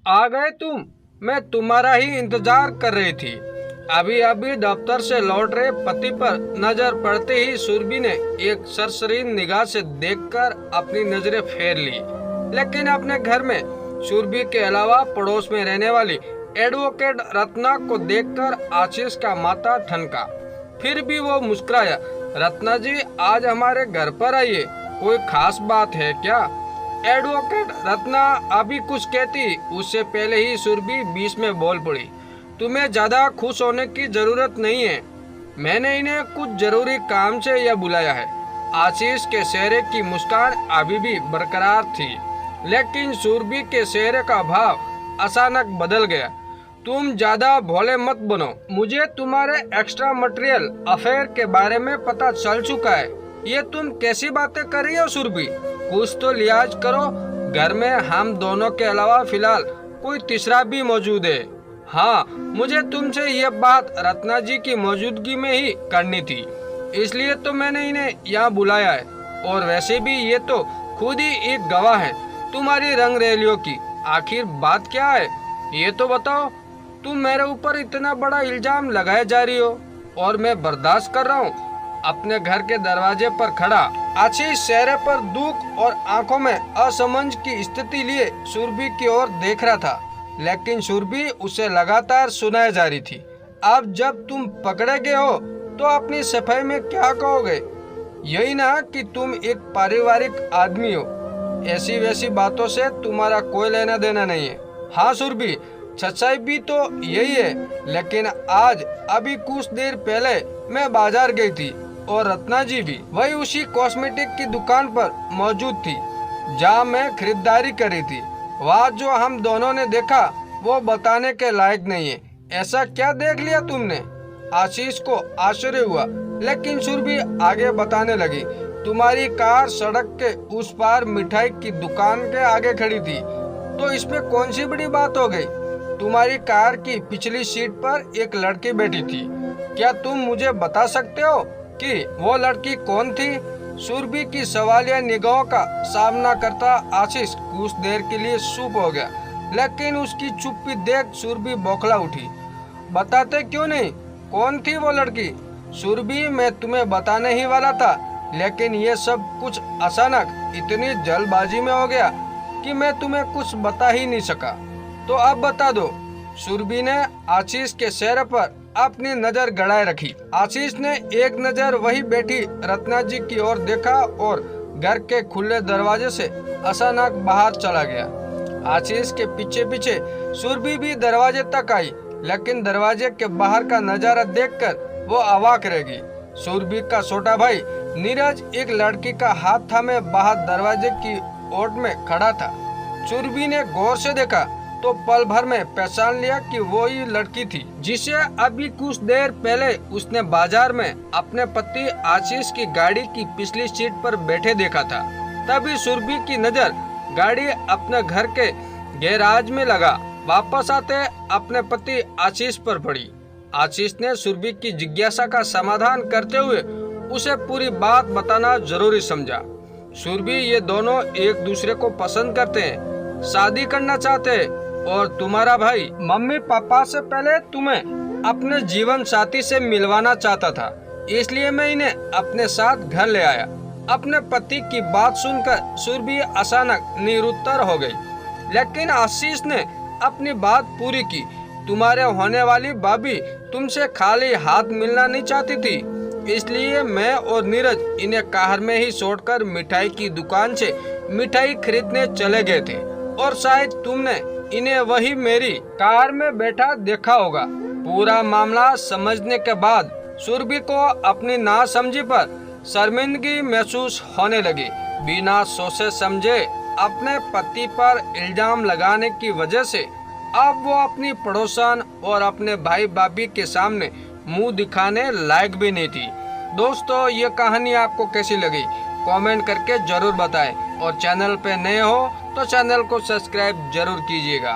आ गए तुम। मैं तुम्हारा ही इंतजार कर रही थी। अभी अभी दफ्तर से लौट रहे पति पर नजर पड़ते ही सुरभि ने एक सरसरी निगाह से देखकर अपनी नजरें फेर ली, लेकिन अपने घर में सुरभि के अलावा पड़ोस में रहने वाली एडवोकेट रत्ना को देखकर आशीष का माथा ठनका। फिर भी वो मुस्कुराया। रत्ना जी, आज हमारे घर पर आइए, कोई खास बात है क्या? एडवोकेट रत्ना अभी कुछ कहती उससे पहले ही सुरभि बीच में बोल पड़ी। तुम्हें ज्यादा खुश होने की जरूरत नहीं है, मैंने इन्हें कुछ जरूरी काम से यह बुलाया है। आशीष के चेहरे की मुस्कान अभी भी बरकरार थी, लेकिन सुरभि के चेहरे का भाव अचानक बदल गया। तुम ज्यादा भोले मत बनो, मुझे तुम्हारे एक्स्ट्रा मटेरियल अफेयर के बारे में पता चल चुका है। ये तुम कैसी बातें कर रही हो सुरभि? कुछ तो लिहाज करो। घर में हम दोनों के अलावा फिलहाल कोई तीसरा भी मौजूद है। हाँ, मुझे तुमसे ये बात रत्ना जी की मौजूदगी में ही करनी थी, इसलिए तो मैंने इन्हें यहाँ बुलाया है। और वैसे भी ये तो खुद ही एक गवाह है तुम्हारी रंग रैलियों की। आखिर बात क्या है ये तो बताओ। तुम मेरे ऊपर इतना बड़ा इल्जाम लगाए जा रही हो और मैं बर्दाश्त कर रहा हूँ। अपने घर के दरवाजे पर खड़ा आशीष चेहरे पर दुख और आंखों में असमंज की स्थिति लिए सुरभि की ओर देख रहा था, लेकिन सुरभि उसे लगातार सुनाए जा रही थी। अब जब तुम पकड़े गए हो तो अपनी सफाई में क्या कहोगे? यही ना कि तुम एक पारिवारिक आदमी हो, ऐसी वैसी बातों से तुम्हारा कोई लेना देना नहीं है। हाँ सुरभि, सच्चाई भी तो यही है, लेकिन आज अभी कुछ देर पहले मैं बाजार गई थी और रत्ना जी भी वही उसी कॉस्मेटिक की दुकान पर मौजूद थी जहाँ मैं खरीदारी करी थी। वहाँ जो हम दोनों ने देखा वो बताने के लायक नहीं है। ऐसा क्या देख लिया तुमने? आशीष को आश्चर्य हुआ, लेकिन सुरभि आगे बताने लगी। तुम्हारी कार सड़क के उस पार मिठाई की दुकान के आगे खड़ी थी, तो इसमें कौन सी बड़ी बात हो गई? तुम्हारी कार की पिछली सीट पर एक लड़की बैठी थी। क्या तुम मुझे बता सकते हो कि वो लड़की कौन थी? सुरभि की सवालिया निगाहों का सामना करता आशीष कुछ देर के लिए चुप हो गया, लेकिन उसकी चुप्पी देख सुरभि बौखला उठी। बताते क्यों नहीं? कौन थी वो लड़की? सुरभि, मैं तुम्हें बताने ही वाला था, लेकिन ये सब कुछ अचानक इतनी जल्दबाजी में हो गया कि मैं तुम्हें कुछ बता ही नहीं सका। तो अब बता दो। सुरभि ने आशीष के चेहरे पर अपनी नजर गड़ाए रखी। आशीष ने एक नजर वही बैठी रत्ना जी की ओर देखा और घर के खुले दरवाजे से अचानक बाहर चला गया। आशीष के पीछे पीछे सुरभि भी दरवाजे तक आई, लेकिन दरवाजे के बाहर का नजारा देखकर वो अवाक रह गई। सुरभि का छोटा भाई नीरज एक लड़की का हाथ थामे बाहर दरवाजे की ओर में खड़ा था। सुरभि ने गौर से देखा तो पल भर में पहचान लिया कि वो ही लड़की थी जिसे अभी कुछ देर पहले उसने बाजार में अपने पति आशीष की गाड़ी की पिछली सीट पर बैठे देखा था। तभी सुरभि की नजर गाड़ी अपने घर के गैराज में लगा वापस आते अपने पति आशीष पर पड़ी। आशीष ने सुरभि की जिज्ञासा का समाधान करते हुए उसे पूरी बात बताना जरूरी समझा। सुरभि, ये दोनों एक दूसरे को पसंद करते हैं, शादी करना चाहते हैं और तुम्हारा भाई मम्मी पापा से पहले तुम्हें अपने जीवन साथी से मिलवाना चाहता था, इसलिए मैं इन्हें अपने साथ घर ले आया। अपने पति की बात सुनकर सुरभि अचानक निरुत्तर हो गई, लेकिन आशीष ने अपनी बात पूरी की। तुम्हारे होने वाली भाभी तुमसे खाली हाथ मिलना नहीं चाहती थी, इसलिए मैं और नीरज इन्हें कार में ही छोड़कर मिठाई की दुकान से मिठाई खरीदने चले गए थे और शायद तुमने इन्हें वही मेरी कार में बैठा देखा होगा। पूरा मामला समझने के बाद सुरभि को अपनी नासमझी पर शर्मिंदगी महसूस होने लगी। बिना सोचे समझे अपने पति पर इल्जाम लगाने की वजह से अब वो अपनी पड़ोसन और अपने भाई भाभी के सामने मुंह दिखाने लायक भी नहीं थी। दोस्तों, ये कहानी आपको कैसी लगी कमेंट करके जरूर बताएं और चैनल पे नए हो तो चैनल को सब्सक्राइब जरूर कीजिएगा।